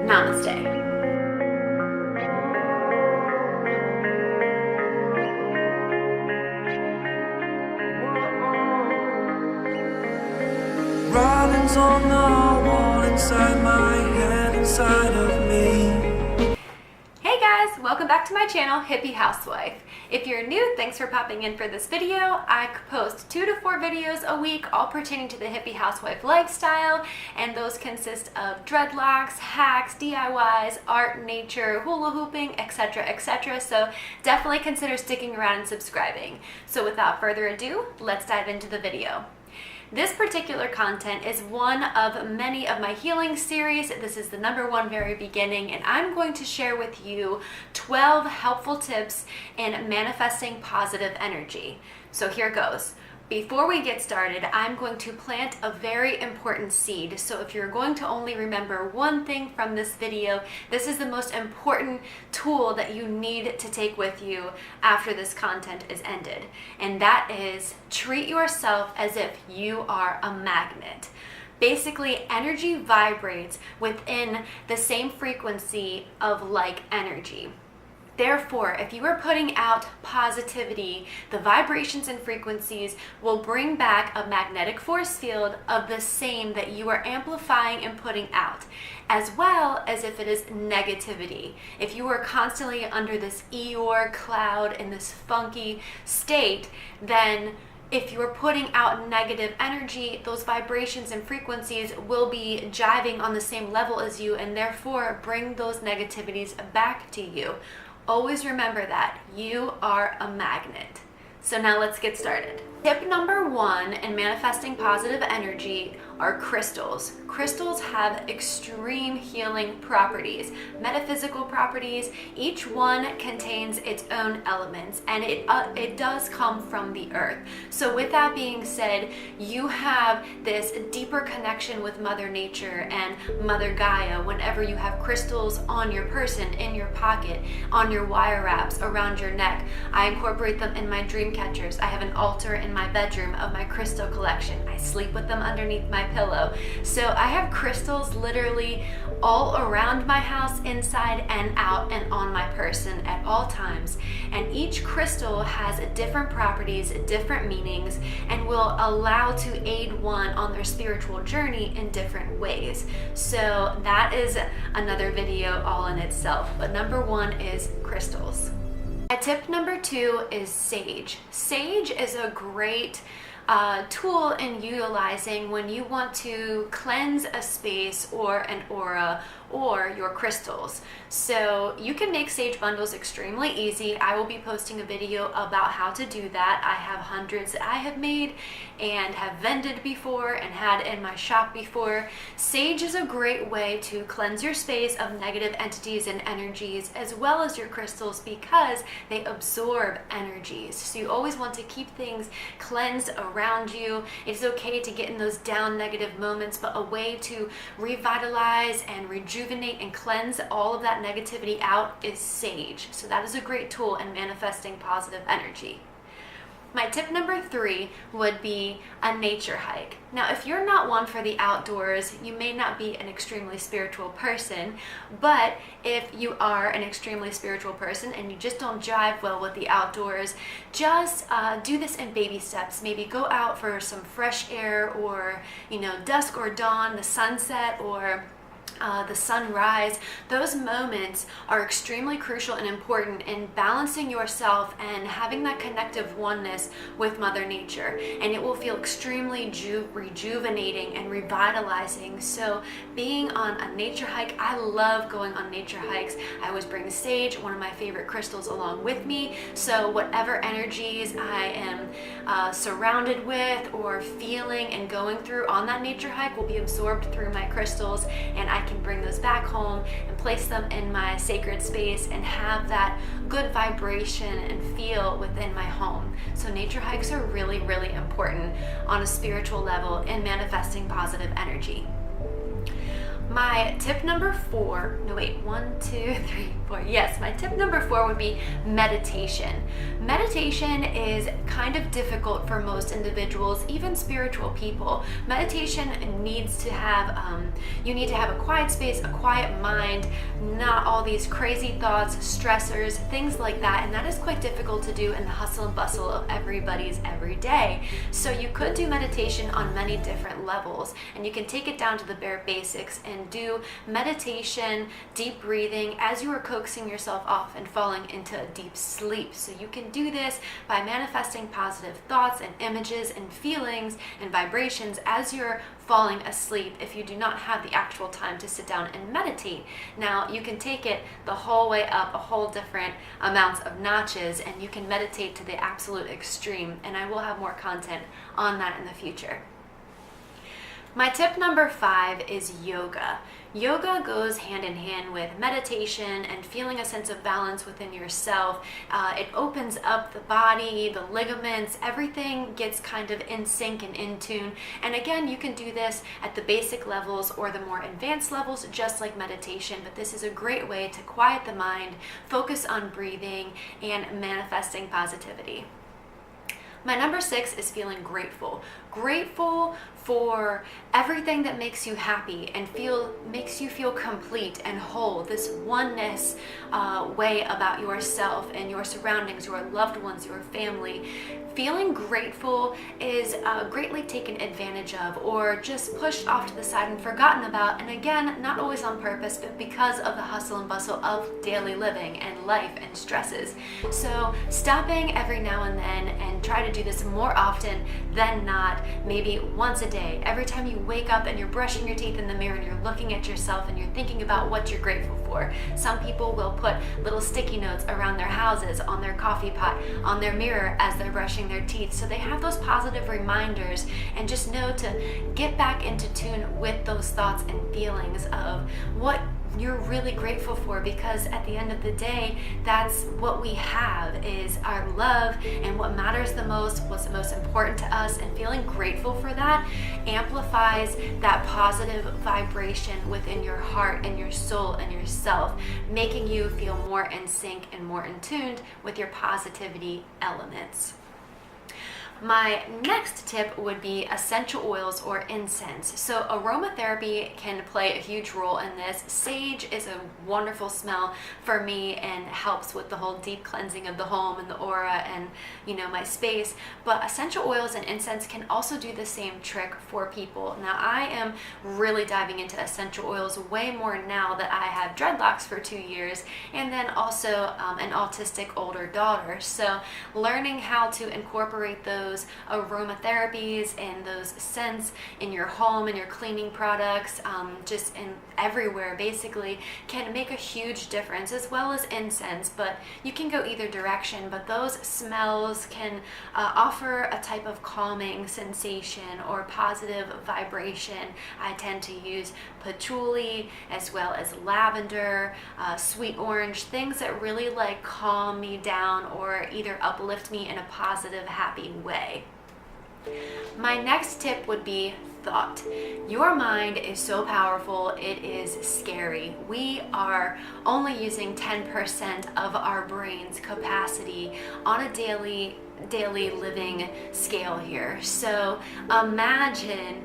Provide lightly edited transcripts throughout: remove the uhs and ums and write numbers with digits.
Namaste. Writings on the wall inside my head, inside of me. Hey guys, welcome back to my channel, Hippie Housewife. If you're new, thanks for popping in for this video. I post 2 to 4 videos a week, all pertaining to the hippie housewife lifestyle, and those consist of dreadlocks, hacks, DIYs, art, nature, hula hooping, etc., etc. So definitely consider sticking around and subscribing. So without further ado, let's dive into the video. This particular content is one of many of my healing series. This is the #1 very beginning, and I'm going to share with you 12 helpful tips in manifesting positive energy. So here goes. Before we get started, I'm going to plant a very important seed. So if you're going to only remember one thing from this video, this is the most important tool that you need to take with you after this content is ended. And that is treat yourself as if you are a magnet. Basically, energy vibrates within the same frequency of like energy. Therefore, if you are putting out positivity, the vibrations and frequencies will bring back a magnetic force field of the same that you are amplifying and putting out, as well as if it is negativity. If you are constantly under this Eeyore cloud in this funky state, then if you're putting out negative energy, those vibrations and frequencies will be jiving on the same level as you and therefore bring those negativities back to you. Always remember that you are a magnet. So now let's get started. Tip #1 in manifesting positive energy are crystals. Crystals have extreme healing properties, metaphysical properties. Each one contains its own elements, and it does come from the earth. So with that being said, you have this deeper connection with Mother Nature and Mother Gaia whenever you have crystals on your person, in your pocket, on your wire wraps, around your neck. I incorporate them in my dream catchers. I have an altar in my bedroom of my crystal collection. I sleep with them underneath my pillow. So I have crystals literally all around my house, inside and out and on my person at all times. And each crystal has different properties, different meanings, and will allow to aid one on their spiritual journey in different ways. So that is another video all in itself. But #1 is crystals. Tip #2 is sage. Sage is a great tool in utilizing when you want to cleanse a space or an aura or your crystals. So you can make sage bundles extremely easy. I will be posting a video about how to do that. I have hundreds that I have made and have vended before and had in my shop before. Sage is a great way to cleanse your space of negative entities and energies, as well as your crystals, because they absorb energies. So you always want to keep things cleansed around you. It's okay to get in those down negative moments, but a way to revitalize and rejuvenate and cleanse all of that negativity out is sage. So that is a great tool in manifesting positive energy. My tip #3 would be a nature hike. Now, if you're not one for the outdoors, you may not be an extremely spiritual person, but if you are an extremely spiritual person and you just don't jive well with the outdoors, just do this in baby steps. Maybe go out for some fresh air, or dusk or dawn, the sunset, or the sunrise. Those moments are extremely crucial and important in balancing yourself and having that connective oneness with Mother Nature, and it will feel extremely rejuvenating and revitalizing. So being on a nature hike, I love going on nature hikes. I always bring sage, one of my favorite crystals, along with me, so whatever energies I am surrounded with or feeling and going through on that nature hike will be absorbed through my crystals, and I can bring those back home and place them in my sacred space and have that good vibration and feel within my home. So nature hikes are really, really important on a spiritual level in manifesting positive energy. My tip number 4, no wait, 1, 2, 3, 4. Yes, my tip number 4 would be meditation. Meditation is kind of difficult for most individuals, even spiritual people. Meditation needs to have, you need to have a quiet space, a quiet mind, not all these crazy thoughts, stressors, things like that. And that is quite difficult to do in the hustle and bustle of everybody's everyday. So you could do meditation on many different levels, and you can take it down to the bare basics and do meditation, deep breathing as you are coaxing yourself off and falling into a deep sleep. So you can do this by manifesting positive thoughts and images and feelings and vibrations as you're falling asleep if you do not have the actual time to sit down and meditate. Now you can take it the whole way up a whole different amounts of notches, and you can meditate to the absolute extreme, and I will have more content on that in the future. My tip number 5 is yoga. Yoga goes hand in hand with meditation and feeling a sense of balance within yourself. It opens up the body, the ligaments, everything gets kind of in sync and in tune. And again, you can do this at the basic levels or the more advanced levels, just like meditation, but this is a great way to quiet the mind, focus on breathing, and manifesting positivity. My number 6 is feeling grateful. Grateful for everything that makes you happy and makes you feel complete and whole. This oneness way about yourself and your surroundings, your loved ones, your family. Feeling grateful is greatly taken advantage of or just pushed off to the side and forgotten about. And again, not always on purpose, but because of the hustle and bustle of daily living and life and stresses. So stopping every now and then and try to do this more often than not, maybe once a day. Every time you wake up and you're brushing your teeth in the mirror and you're looking at yourself and you're thinking about what you're grateful for. Some people will put little sticky notes around their houses, on their coffee pot, on their mirror as they're brushing their teeth. So they have those positive reminders, and just know to get back into tune with those thoughts and feelings of what you're really grateful for, because at the end of the day, that's what we have, is our love and what matters the most, what's the most important to us, and feeling grateful for that amplifies that positive vibration within your heart and your soul and yourself, making you feel more in sync and more in tune with your positivity elements. My next tip would be essential oils or incense. So aromatherapy can play a huge role in this. Sage is a wonderful smell for me and helps with the whole deep cleansing of the home and the aura and, my space. But essential oils and incense can also do the same trick for people. Now, I am really diving into essential oils way more now that I have dreadlocks for 2 years, and then also an autistic older daughter. So learning how to incorporate those aromatherapies and those scents in your home and your cleaning products, just in everywhere basically, can make a huge difference, as well as incense. But you can go either direction, but those smells can offer a type of calming sensation or positive vibration. I tend to use patchouli as well as lavender, sweet orange, things that really calm me down or either uplift me in a positive, happy way. My next tip would be thought. Your mind is so powerful, it is scary. We are only using 10% of our brain's capacity on a daily living scale here. So imagine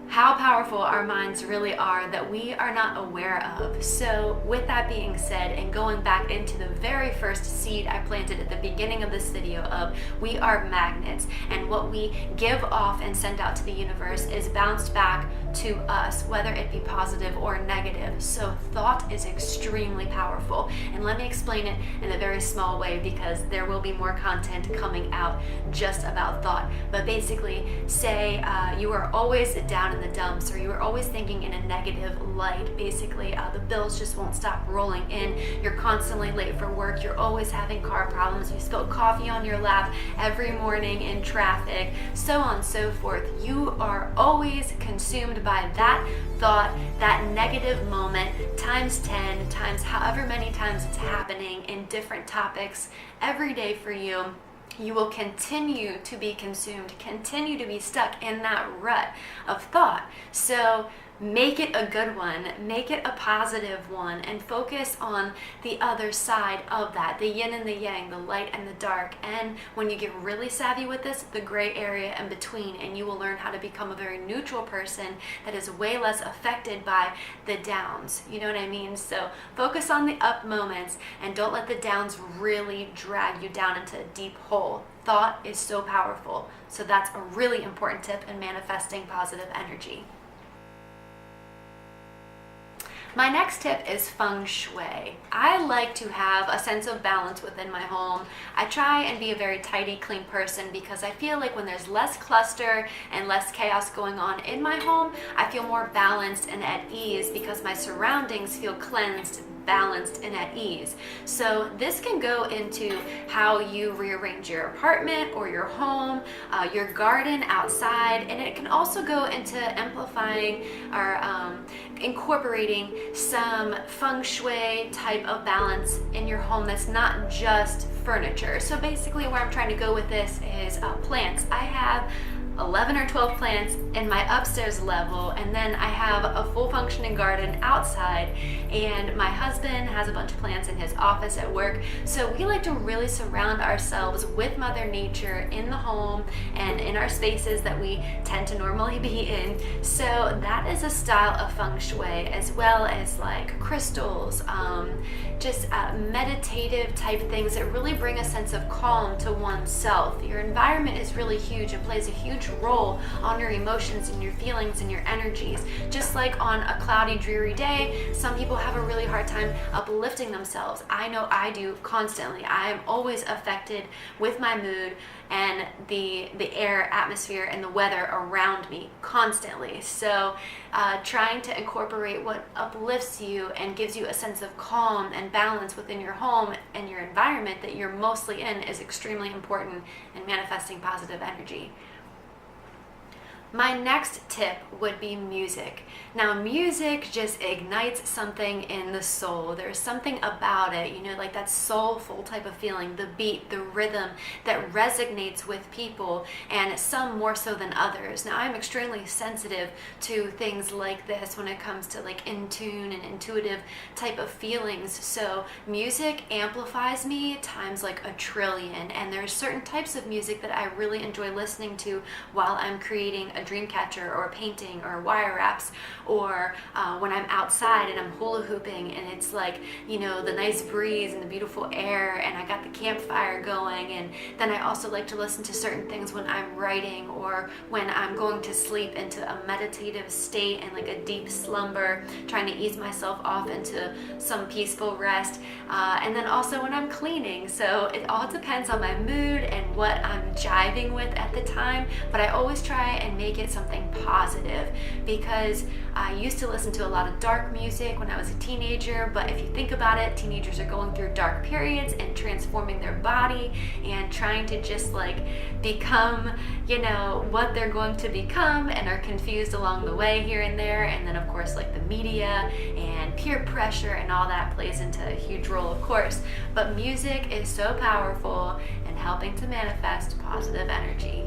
how powerful our minds really are that we are not aware of. So with that being said, and going back into the very first seed I planted at the beginning of this video of we are magnets, and what we give off and send out to the universe is bounced back to us, whether it be positive or negative. So thought is extremely powerful, and let me explain it in a very small way because there will be more content coming out just about thought. But basically, say you are always down in the dumps, or you are always thinking in a negative light. Basically, the bills just won't stop rolling in. You're constantly late for work. You're always having car problems. You spill coffee on your lap every morning in traffic, so on and so forth. You are always consumed by that thought, that negative moment, times 10, times however many times it's happening in different topics every day for you. You will continue to be consumed, continue to be stuck in that rut of thought. So make it a good one, make it a positive one, and focus on the other side of that, the yin and the yang, the light and the dark. And when you get really savvy with this, the gray area in between, and you will learn how to become a very neutral person that is way less affected by the downs. You know what I mean? So focus on the up moments and don't let the downs really drag you down into a deep hole. Thought is so powerful. So that's a really important tip in manifesting positive energy. My next tip is feng shui. I like to have a sense of balance within my home. I try and be a very tidy, clean person because I feel like when there's less cluster and less chaos going on in my home, I feel more balanced and at ease because my surroundings feel cleansed, balanced, and at ease. So this can go into how you rearrange your apartment or your home, your garden outside, and it can also go into amplifying or incorporating some feng shui type of balance in your home that's not just furniture. So basically where I'm trying to go with this is plants. I have 11 or 12 plants in my upstairs level, and then I have a full functioning garden outside, and my husband has a bunch of plants in his office at work. So we like to really surround ourselves with Mother Nature in the home and in our spaces that we tend to normally be in. So that is a style of feng shui, as well as like crystals, just meditative type things that really bring a sense of calm to oneself. Your environment is really huge. It plays a huge role on your emotions and your feelings and your energies. Just like on a cloudy, dreary day, some people have a really hard time uplifting themselves. I know I do constantly. I am always affected with my mood and the air, atmosphere, and the weather around me constantly. So trying to incorporate what uplifts you and gives you a sense of calm and balance within your home and your environment that you're mostly in is extremely important in manifesting positive energy. My next tip would be music. Now, music just ignites something in the soul. There's something about it, you know, like that soulful type of feeling, the beat, the rhythm that resonates with people, and some more so than others. Now, I'm extremely sensitive to things like this when it comes to like in tune and intuitive type of feelings. So music amplifies me times like a trillion, and there's certain types of music that I really enjoy listening to while I'm creating a dream catcher or painting or wire wraps, or when I'm outside and I'm hula hooping and it's like, you know, the nice breeze and the beautiful air and I got the campfire going. And then I also like to listen to certain things when I'm writing or when I'm going to sleep into a meditative state and like a deep slumber, trying to ease myself off into some peaceful rest, and then also when I'm cleaning. So it all depends on my mood and what I'm jiving with at the time, but I always try and make it something positive, because I used to listen to a lot of dark music when I was a teenager. But if you think about it, teenagers are going through dark periods and transforming their body and trying to just like become, you know, what they're going to become, and are confused along the way here and there. And then of course like the media and peer pressure and all that plays into a huge role, of course. But music is so powerful in helping to manifest positive energy.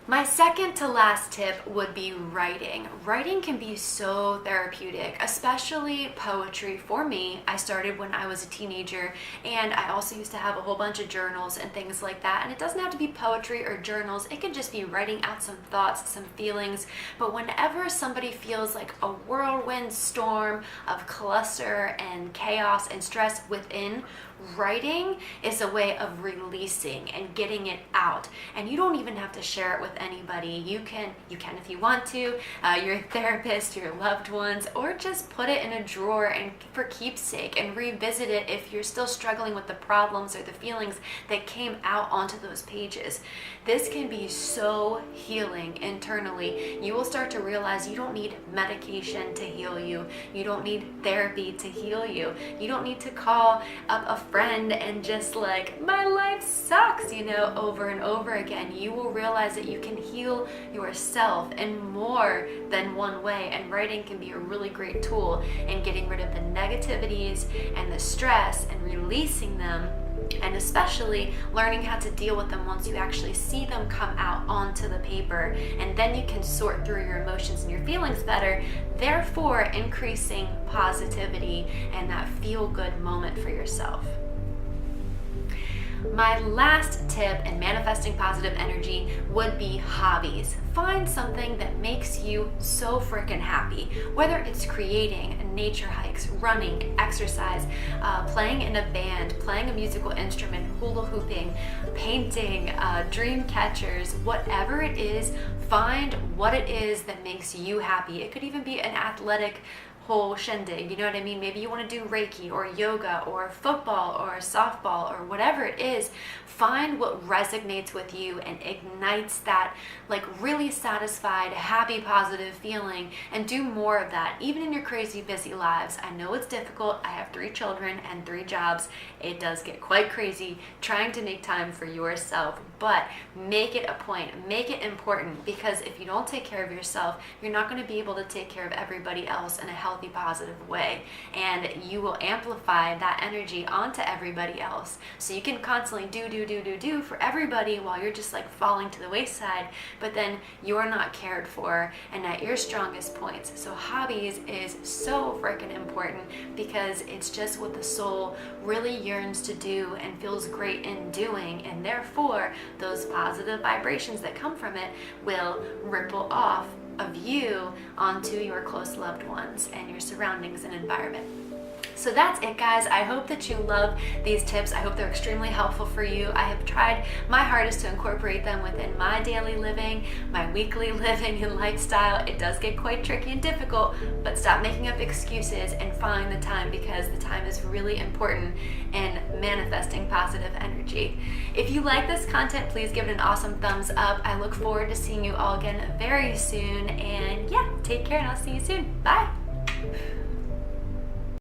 My second to last tip would be writing. Writing can be so therapeutic, especially poetry. For me, I started when I was a teenager, and I also used to have a whole bunch of journals and things like that. And it doesn't have to be poetry or journals. It could just be writing out some thoughts, some feelings. But whenever somebody feels like a whirlwind storm of cluster and chaos and stress within, writing is a way of releasing and getting it out. And you don't even have to share it with anybody. You can if you want to, your therapist, your loved ones, or just put it in a drawer and for keepsake and revisit it if you're still struggling with the problems or the feelings that came out onto those pages. This can be so healing internally. You will start to realize you don't need medication to heal you. You don't need therapy to heal you. You don't need to call up a friend and just like, my life sucks, you know, over and over again. You will realize that you can heal yourself in more than one way, and writing can be a really great tool in getting rid of the negativities and the stress and releasing them and especially learning how to deal with them once you actually see them come out onto the paper, and then you can sort through your emotions and your feelings better, therefore increasing positivity and that feel-good moment for yourself. My last tip in manifesting positive energy would be hobbies. Find something that makes you so freaking happy, whether it's creating, nature hikes, running, exercise, playing in a band, playing a musical instrument, hula hooping, painting, dream catchers, whatever it is. Find what it is that makes you happy. It could even be an athletic whole shindig, you know what I mean? Maybe you want to do Reiki or yoga or football or softball or whatever it is. Find what resonates with you and ignites that like really satisfied, happy, positive feeling, and do more of that, even in your crazy busy lives. I know it's difficult. I have 3 children and 3 jobs. It does get quite crazy trying to make time for yourself, but make it a point, make it important, because if you don't take care of yourself, you're not going to be able to take care of everybody else in a healthy, positive way, and you will amplify that energy onto everybody else. So you can constantly do for everybody while you're just like falling to the wayside, but then you're not cared for and at your strongest points. So hobbies is so freaking important because it's just what the soul really yearns to do and feels great in doing, and therefore those positive vibrations that come from it will ripple off of you onto your close loved ones and your surroundings and environment. So that's it, guys. I hope that you love these tips. I hope they're extremely helpful for you. I have tried my hardest to incorporate them within my daily living, my weekly living and lifestyle. It does get quite tricky and difficult, but stop making up excuses and find the time, because the time is really important in manifesting positive energy. If you like this content, please give it an awesome thumbs up. I look forward to seeing you all again very soon. And yeah, take care, and I'll see you soon. Bye.